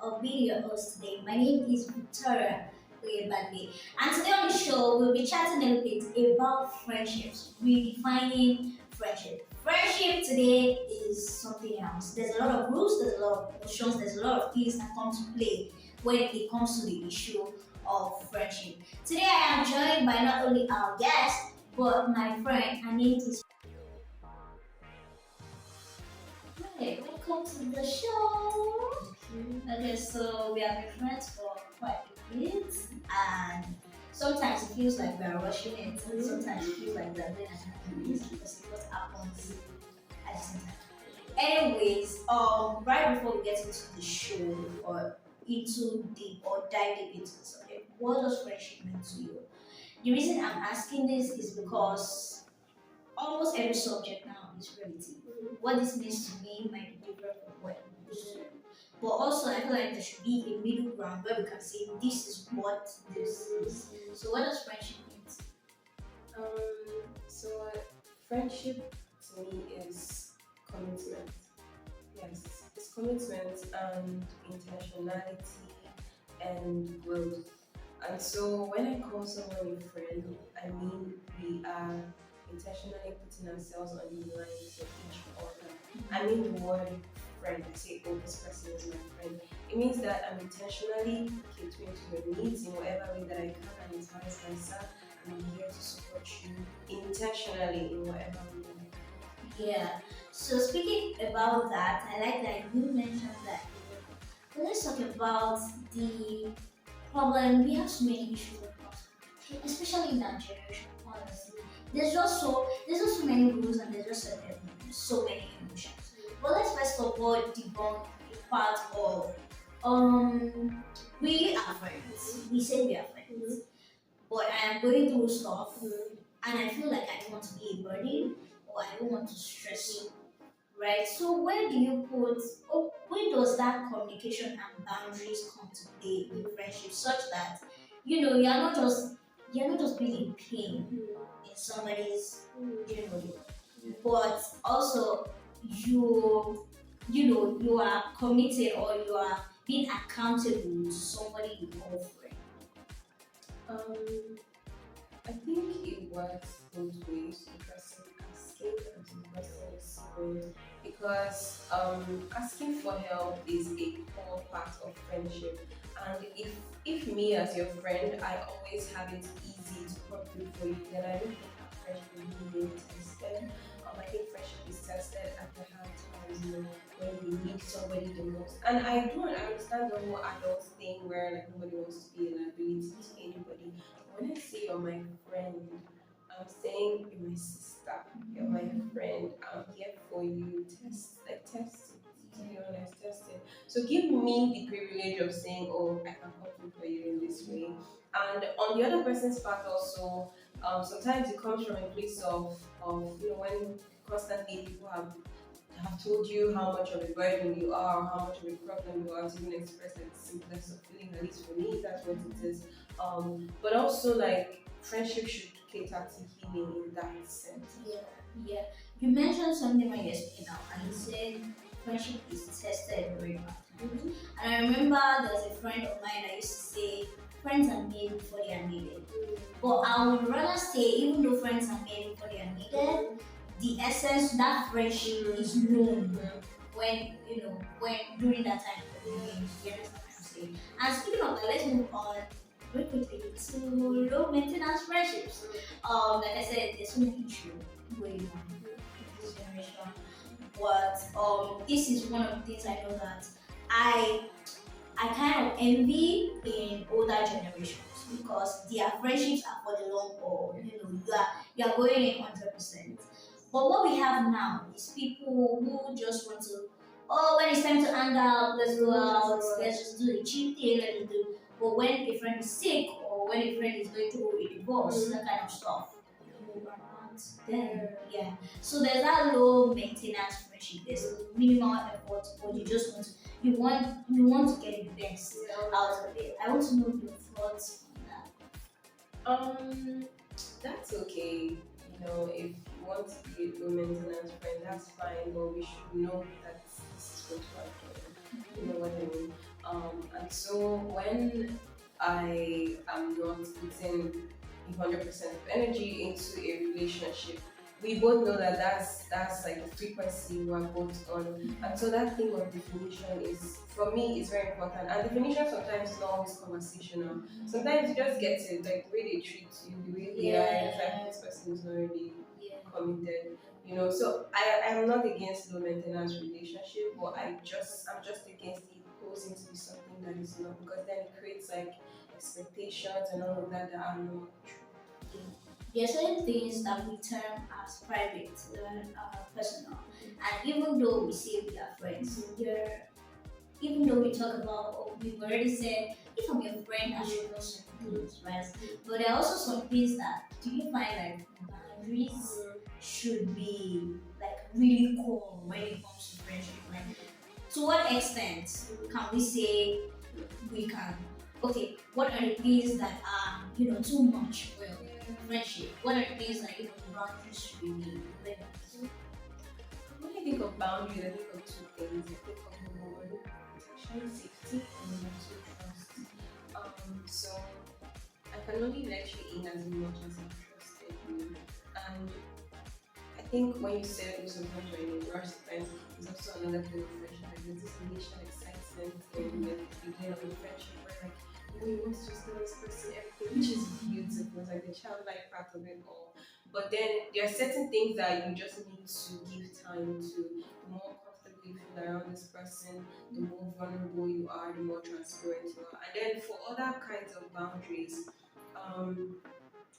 I'll be your host today. My name is Victoria Oyebade. And today on the show, we'll be chatting a little bit about friendships, redefining friendship. Friendship today is something else. There's a lot of rules, there's a lot of emotions, there's a lot of things that come to play when it comes to the issue of friendship. Today, I am joined by not only our guest, but my friend. Her name is. Hey, welcome to the show. Okay, so we have been friends for quite a bit, and sometimes it feels like we are rushing it, and sometimes it feels like we are doing it because it just happens at the same time. Anyways, right before we get into the show or into deep or dive deep into the subject, what does friendship mean to you? The reason I'm asking this is because almost every subject now is relative. What this means to me might be different from what it means to you. But also, I feel like there should be a middle ground where we can say this is what this is. So, what does friendship mean? So friendship to me is commitment. Yes, it's commitment and intentionality and growth. And so when I call someone a friend, I mean we are intentionally putting ourselves on the line for each other. I mean the word friend, I say, oh, this person is my friend. It means that I'm intentionally catering to your needs in whatever way that I can and as vice versa. And I'm here to support you intentionally in whatever way that I can. Yeah. So, speaking about that, I like that you mentioned that. But let's talk about the problem. We have so many issues across, especially in that generation. Honestly, there's just so many rules and there's just so many emotions. But let's first of all debunk the part of we are friends. We say we are friends, but I am going through stuff and I feel like I don't want to be a burden or I don't want to stress you, right? So where do you put, oh, where does that communication and boundaries come to play in friendship such that you're not just being in pain in somebody's journey, but also you are committed or you are being accountable to somebody you call friend. Um, I think it works both ways. The person asking and the person receiving, because asking for help is a core part of friendship. And if me as your friend, I always have it easy to come through for you, then I don't think our friendship is really being tested. I think friendship is tested at the hard times, when you need somebody the most. And I don't understand the whole adult thing where like nobody wants to be a liability to anybody. When I say you're my friend, I'm saying you're my sister, you're my friend, I'm here for you. Test it. To be honest, test it. So give me the privilege of saying, oh, I can come through for you in this way. And on the other person's part also, sometimes it comes from a place of when constantly people have told you how much of a burden you are, or how much of a problem you are to even express like the simplest of feeling. At least for me, that's what it is. But also like friendship should cater to healing in that sense. Yeah, yeah. You mentioned something when you were speaking out, and you said friendship is tested very hard. And I remember there was a friend of mine that used to say, friends are made before they are needed. But I would rather say, even though friends are made before they are needed, the essence that friendship is known when during that time of the game. You understand what I'm saying? And speaking of that, let's move on very quickly to low maintenance friendships. Like I said, there's so many issues going on in this generation. But this is one of the things I know that I I kind of envy in older generations because their friendships are for the long haul. You are going in 100%. But what we have now is people who just want to, oh, when it's time to hang out, let's go out, let's just do the cheap thing, let's just do. But when a friend is sick or when a friend is going through a divorce, that kind of stuff, you are not there. Yeah. So there's that low maintenance friendship. There's minimal effort, but you want to get the best out of it. I want to know your thoughts on that. Um, that's okay. If you want to be a low maintenance friend, that's fine. But we should know that this is what we're doing. You know what I mean? And so when I am not putting 100% of energy into a relationship, we both know that that's like the frequency we're both on. And so that thing of definition is, for me, is very important. And definition sometimes is not always conversational. Sometimes you just get it, like the way they treat you, the way they are, it's like Yeah. this person is not really Yeah. committed. So I'm not against low maintenance relationship, but I'm just against it posing to be something that is not, because then it creates like expectations and all of that that are not Yeah. There are certain things that we term as private and personal, and even though we say we are friends, there even though we talk about, or we've already said, if I'm your friend, I should know some things, right? But there are also some things that, do you find like boundaries should be like really core when it comes to friendship? Like, to what extent can we say we can? Okay, what are the things that are too much for friendship? What are the things that boundaries should be made? When I think of boundaries, I think of two things. I think of number one, protection, safety, and number two, trust. So I can only let you in as much as I trusted you. And I think when you said oh, sometimes when you're in a rush, sometimes there's also another kind of friendship. Like there's this initial excitement in the beginning of a friendship where like you want to just know this person, everything, which is beautiful. It's like the childlike part of it all. But then there are certain things that you just need to give time to. The more comfortable you feel around this person, the more vulnerable you are, the more transparent you are. And then for other kinds of boundaries, um,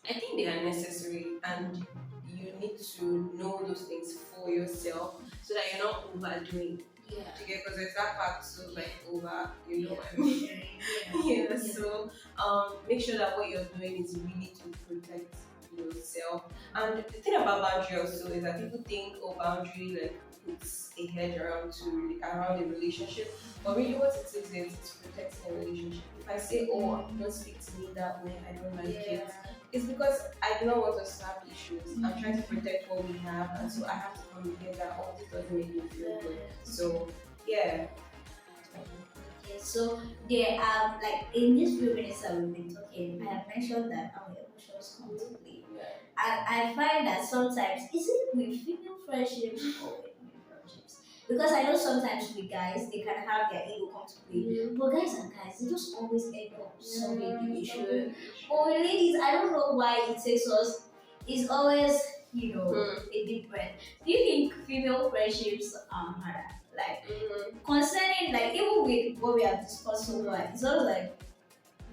I think they are necessary, and you need to know those things for yourself so that you're not overdoing. Yeah. Because there's that part too, like over, Yeah. what I mean. Yeah. Yeah, so make sure that what you're doing is really to protect yourself. And the thing about boundary also is that people think oh boundary like puts a hedge around a relationship, but really what it is it's protecting a relationship. If I say oh don't speak to me that way, I don't like it, it's because I do not want us to have issues. I'm trying to protect what we have, and so I have to communicate that oh this doesn't make me feel good. So yeah. Okay, so there are like in this few minutes that we've been talking, I have mentioned that our emotions come to play. And I find that sometimes, is it with female friendships or with male friendships? Because I know sometimes with guys, they can have their ego come to play. But guys and guys, they just always end up solving the issue. But with ladies, I don't know why it takes us, it's always, a different. Do you think female friendships are harder? Like, concerning, like, even with what we have discussed so far, it's always like,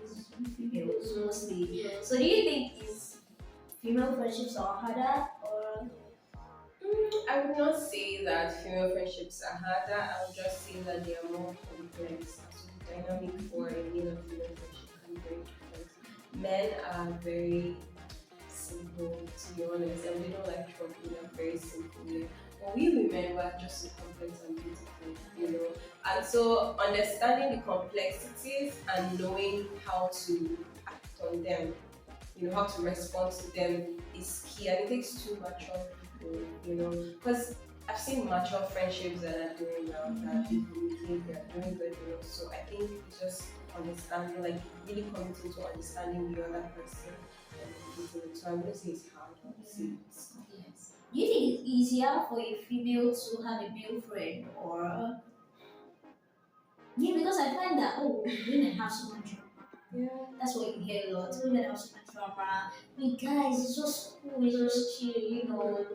it's females mostly. So do you think is female friendships are harder or I would not say that female friendships are harder. I would just say that they are more complex. So the dynamic for a male and female friendship can be very different. Men are very simple, to be honest, and they don't like trouble. They're very simple. Yeah. But we women were just so complex and beautiful. And so understanding the complexities and knowing how to act on them, how to respond to them is key, and it takes two mature people, because I've seen mature friendships that are doing well, that they communicate, they're doing good. So I think it's just understanding, like really committing to understanding the other person and communicating it. So I wouldn't say it's hard, I would say it's yes? Do you think it's easier for a female to have a male friend or yeah, because I find that women have so much drama. yeah. That's what you hear a lot. Women have so much drama. We guys, it's just cool, it's just chill.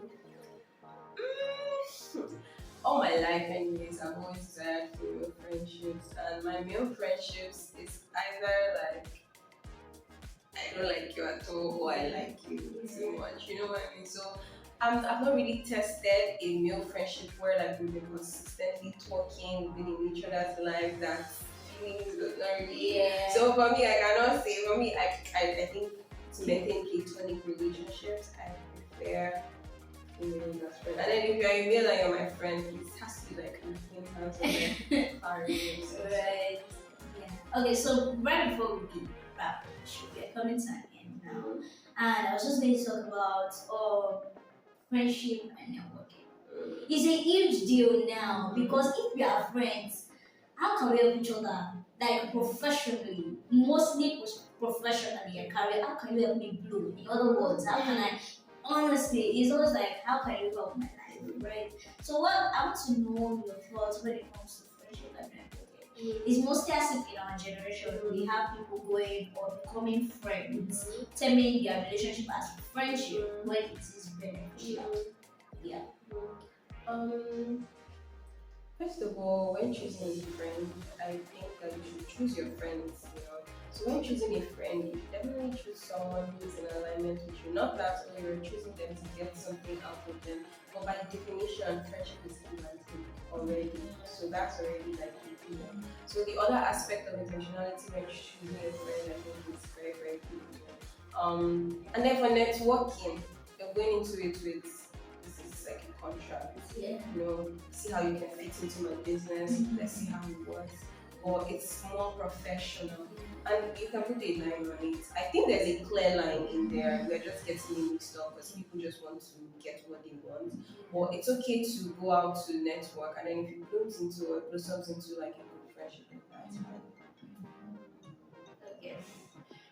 All my life, anyways, I've always desired female friendships, and my male friendships is either like I don't like you at all, or I like you too much. You know what I mean? So I've not really tested a male friendship where like we've been consistently talking, we've been in each other's life. That feelings does not really. Yeah. So for me, I cannot say. For me, I think to maintain platonic relationships, I prefer female best friend. And then if you're a male and you're my friend, it has to be like an acquaintance or like far away. Right. Yeah. Okay, so right before we wrap the show, we are coming to an end now. And I was just going to talk about friendship and networking. It's a huge deal now because if we are friends, how can we help each other like professionally, mostly professionally and career. How can you help me blow? In other words, how can I? Honestly, it's always like, how can you help my life, right? So, what I want to know your thoughts when it comes to friendship and networking. It's mostly as if in our generation we have people going or becoming friends, terming their relationship as friendship when it is beneficial. Yeah. Um, First of all, when choosing a friend, I think that you should choose your friends, you know. So when choosing a friend, you should definitely choose someone who is in alignment with you. Not that oh, you're choosing them to get something out of them, but by definition, friendship is give and take already. So that's already like a given. So the other aspect of intentionality when choosing a friend, I think is very, very good. And then for networking, you're going into it with this is like a contract. Yeah. You know, see how you can fit into my business. Let's see how it works. Or it's more professional, and you can put a line on it. I think there's a clear line in there. We're just getting it mixed up because people just want to get what they want. But it's okay to go out to network, and then if it blossoms into like a good friendship, that's fine. Okay.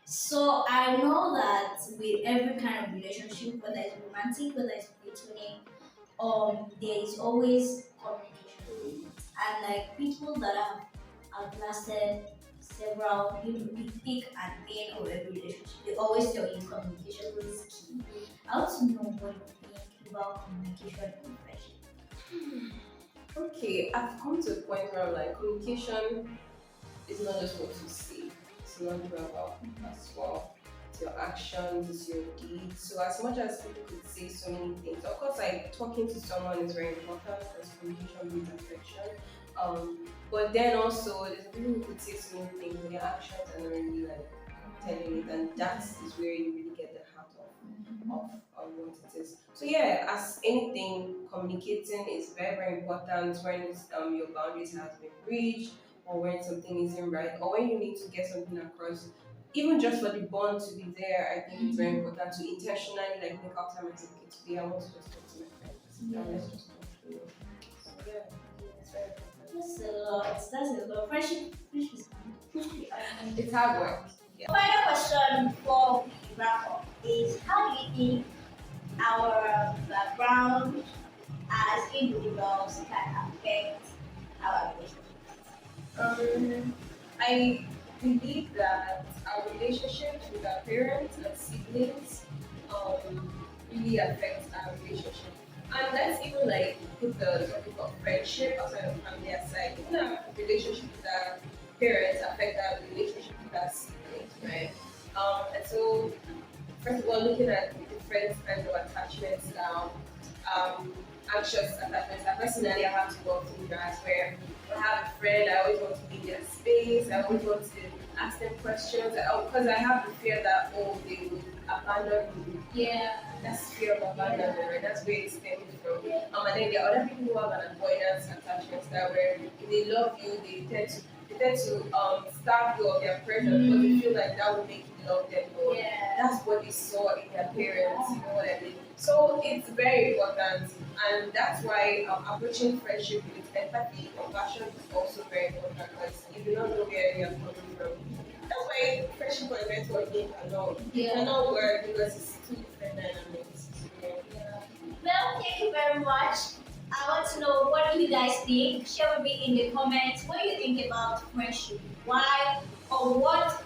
So I know that with every kind of relationship, whether it's romantic, whether it's platonic, there is always communication. And like people that have lasted several, the thick and thin of every relationship, they always tell you communication is key. I want to know what you think about communication in friendship. Okay, I've come to a point where I'm like communication is not just what you say, it's not about as well. It's your actions, it's your deeds. So as much as people could say so many things, of course like talking to someone is very important because communication builds affection. But then also there's people who could say so many things, but their actions are not really like telling it, and that is where you really get the heart of what it is. So yeah, as anything, communicating is very very important when your boundaries has been breached, or when something isn't right, or when you need to get something across. Even just for the bond to be there, I think it's very important to intentionally like make out time and say, okay, today I want to just talk to my friends. Yeah. And let's just talk through it. So yeah, it's very important. That's a lot. That's a lot. Friendship is fun. It's hard work. Yeah. Final question before we wrap up is, how do you think our background as individuals can affect our relationships? I believe that our relationships with our parents and siblings really affect our relationship. And let's even like put the topic of friendship outside of family aside. Even our relationship with our parents affect our relationship with our siblings, right? And so first of all, looking at the different kinds of attachments now, um, anxious attachments. I personally I have to work through that where I have a friend, I always want to be in their space, I always want to ask them questions because I have the fear that oh they will abandon me. Yeah. That's fear of abandonment, right? That's where it's stemming from. And then there are other people who have an avoidance attachment that where if they love you, they tend to starve you of their presence because they feel like that will make you love them more. Yeah. That's what they saw in their parents, you know what I mean? So it's very important, and that's why approaching friendship with empathy, compassion is also very important because you do not know where you are coming from. That's why friendship and networking cannot work because it's two different dynamics. Yeah. Well, thank you very much. I want to know, what do you guys think? Share with me in the comments. What do you think about friendship? Why or what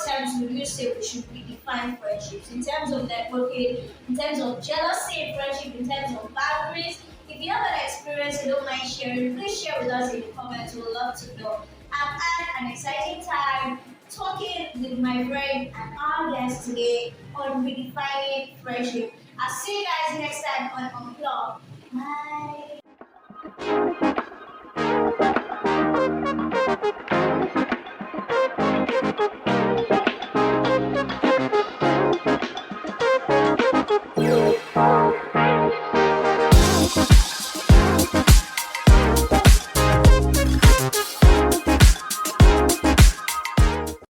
terms would you say we should redefine friendships? In terms of networking, in terms of jealousy in friendship, in terms of boundaries. If you have an experience you don't mind sharing, please share with us in the comments. We'd love to know. I've had an exciting time talking with my friend and our guest today on redefining friendship. I'll see you guys next time on Unplug. Bye.